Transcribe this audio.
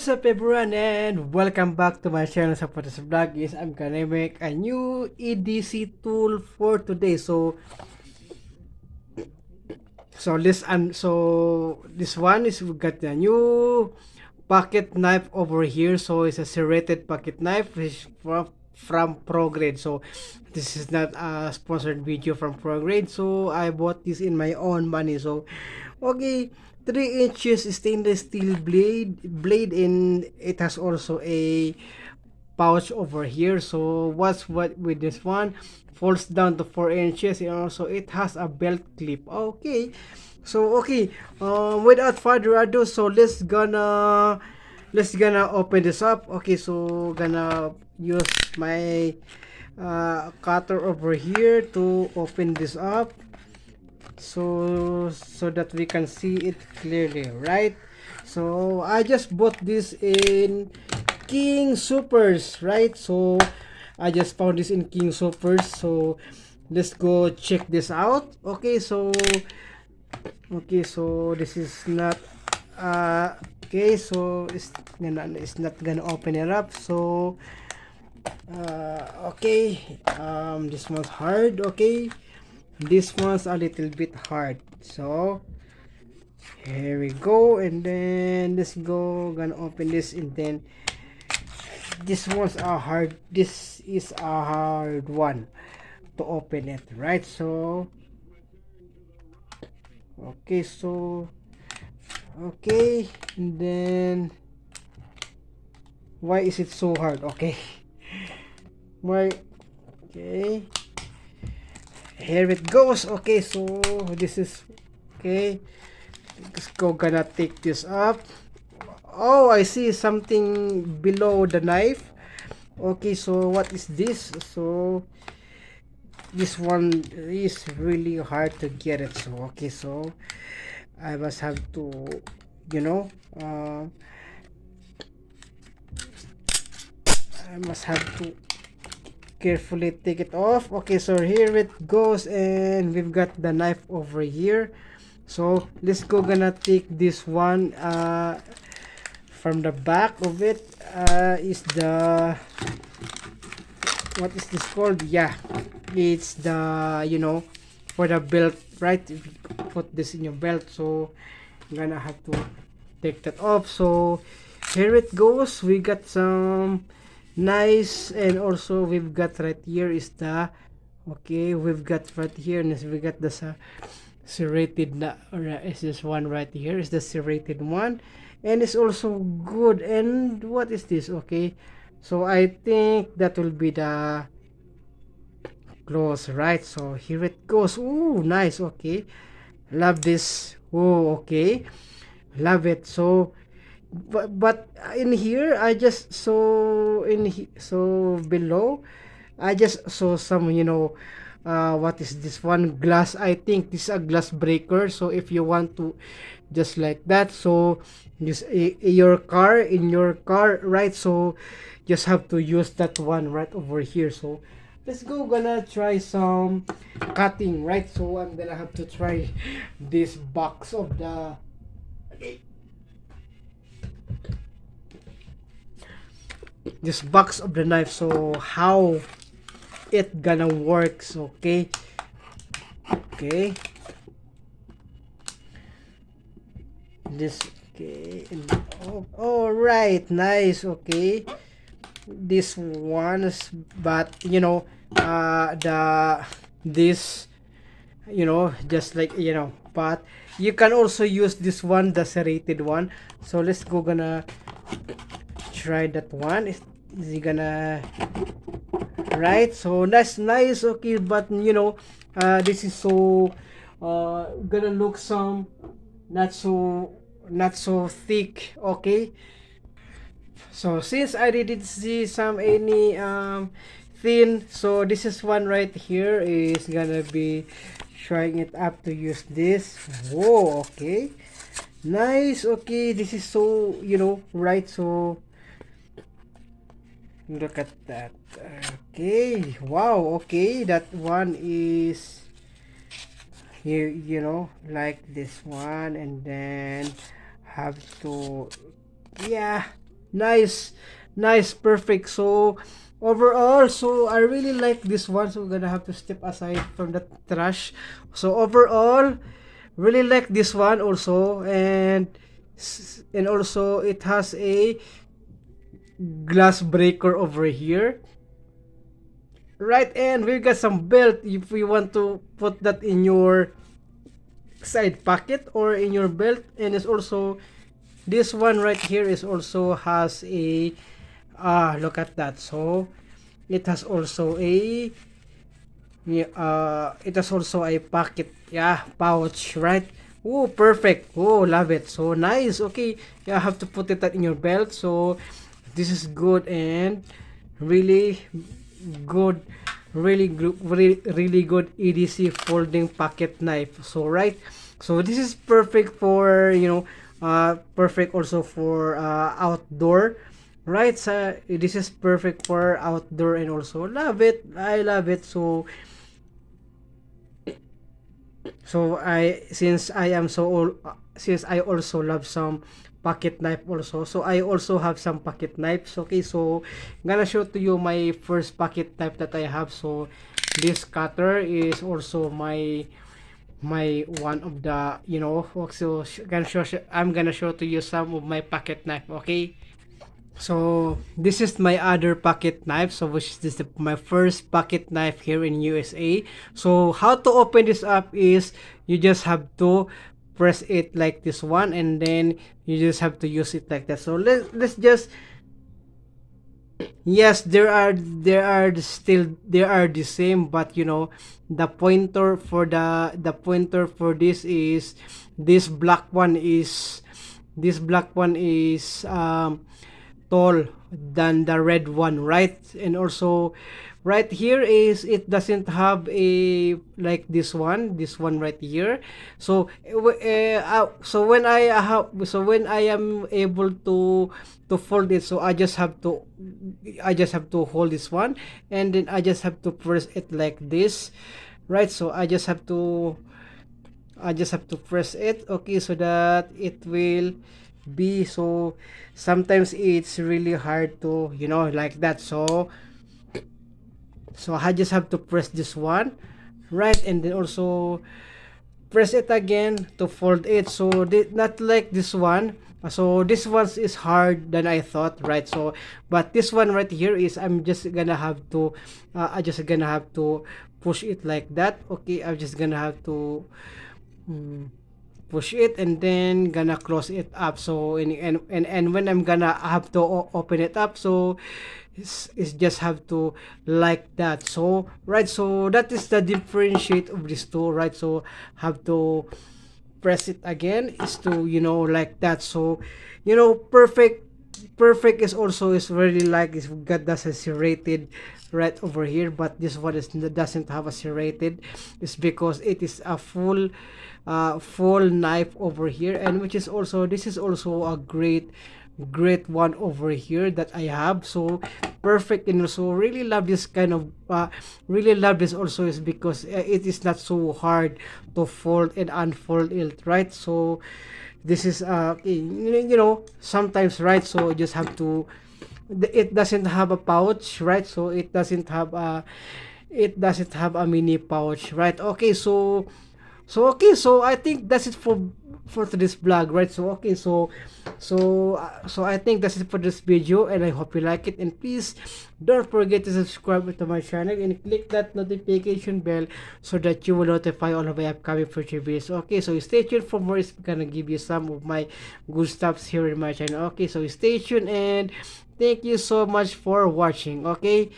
What's up everyone and welcome back to my channel. So for this vlog is I'm gonna make a new EDC tool for today. So this one is we got a new pocket knife over here. So it's a serrated pocket knife which from ProGrade. So this is not a sponsored video from ProGrade. So I bought this in my own money. So okay, 3 inches stainless steel blade, and it has also a pouch over here. So what with this one falls down to 4 inches, and also it has a belt clip. Okay, so okay, without further ado, so let's gonna open this up. Okay, so gonna use my cutter over here to open this up, so that we can see it clearly, right? So I just bought this in King Supers, right? So I just found this in King Supers. So let's go check this out. Okay, so this is not okay, so it's not gonna open it up. So okay, this one's hard. Okay, this one's a little bit hard. So here we go, and then let's go gonna open this, and then this is a hard one to open it, right? So okay, and then why is it so hard? Okay, why? Okay, here it goes. Okay, so this is okay. Let's go gonna take this up. Oh, I see something below the knife. Okay, so what is this? So this one is really hard to get it. So okay, so I must have to, you know, I must have to carefully take it off. Okay, so here it goes, and we've got the knife over here. So let's go gonna take this one from the back of it. Is the, what is this called? Yeah, it's the, for the belt, right? If you put this in your belt, so I'm gonna have to take that off. So here it goes. We got some nice, and also we've got right here is the, okay, we've got right here, and we got the serrated, or is this one right here is the serrated one, and it's also good. And what is this? Okay, so I think that will be the close, right? So here it goes. Ooh, nice. Okay, love this. Oh, okay, love it. So but in here I just saw so below I just saw some, what is this one? Glass. I think this is a glass breaker. So if you want to just like that, so just your car, in your car, right? So just have to use that one right over here. So let's go gonna try some cutting, right? So I'm gonna have to try this box of the, this box of the knife. So how it gonna works? Okay, this, okay, and oh, all right, nice. Okay, this one's, but the this, just like, but you can also use this one, the serrated one. So let's go gonna try that one. Is he gonna, right? So that's nice. Okay, but this is so gonna look some not so thick. Okay, so since I didn't see some any thin, so this is one right here is gonna be trying it up to use this. Whoa, okay, nice. Okay, this is so, right? So look at that. Okay, wow. Okay, that one is here, like this one, and then have to, yeah, Nice, nice, perfect. So overall, so I really like this one. So we're gonna have to step aside from the trash. So overall, really like this one also, and also it has a glass breaker over here. Right, and we got some belt if we want to put that in your side pocket or in your belt. And it's also this one right here is also has a look at that. So it has also a yeah, it has also a pocket, yeah, pouch, right? Oh, perfect. Oh, love it. So nice. Okay, you have to put it in your belt. So this is good and really good, really good, really, really good EDC folding pocket knife. So right, so this is perfect for perfect also for outdoor. Right, so this is perfect for outdoor and also love it. I love it. So I since I am so old, since I also love some pocket knife also, so I also have some pocket knives. Okay, so I'm gonna show to you my first pocket knife that I have. So this cutter is also my one of the so I'm gonna show to you some of my pocket knife. Okay, so this is my other pocket knife. So which is this my first pocket knife here in USA. So how to open this up is you just have to press it like this one, and then you just have to use it like that. So let's just yes, there are the same, but the pointer for the pointer for this is this black one is this black one is tall than the red one, right? And also right here is it doesn't have a like this one right here. So so when I have so when I am able to fold it, so I just have to hold this one, and then I just have to press it like this, right? So I just have to press it, okay, so that it will be. So sometimes it's really hard to like that. So I just have to press this one, right, and then also press it again to fold it. So not like this one. So this one is hard than I thought, right? So but this one right here is I'm just gonna have to I just gonna have to push it like that. Okay, I'm just gonna have to mm, push it and then gonna close it up. So and when I'm gonna have to open it up, so it's just have to like that. So right, so that is the differentiate of these two, right? So have to press it again is to like that. So perfect is also is really like it's got that serrated right over here, but this one is doesn't have a serrated. It's because it is a full knife over here, and which is also this is also a great one over here that I have. So perfect, and also really love this kind of really love this also is because it is not so hard to fold and unfold it, right? So this is sometimes, right? So you just have to it doesn't have a pouch, right? So it doesn't have a mini pouch, right? Okay, so okay, so I think that's it for today's vlog, right? So okay, so I think that's it for this video, and I hope you like it. And please don't forget to subscribe to my channel and click that notification bell so that you will notify all of my upcoming future videos. Okay, so stay tuned for more. It's gonna give you some of my good stuffs here in my channel. Okay, so stay tuned, and thank you so much for watching. Okay,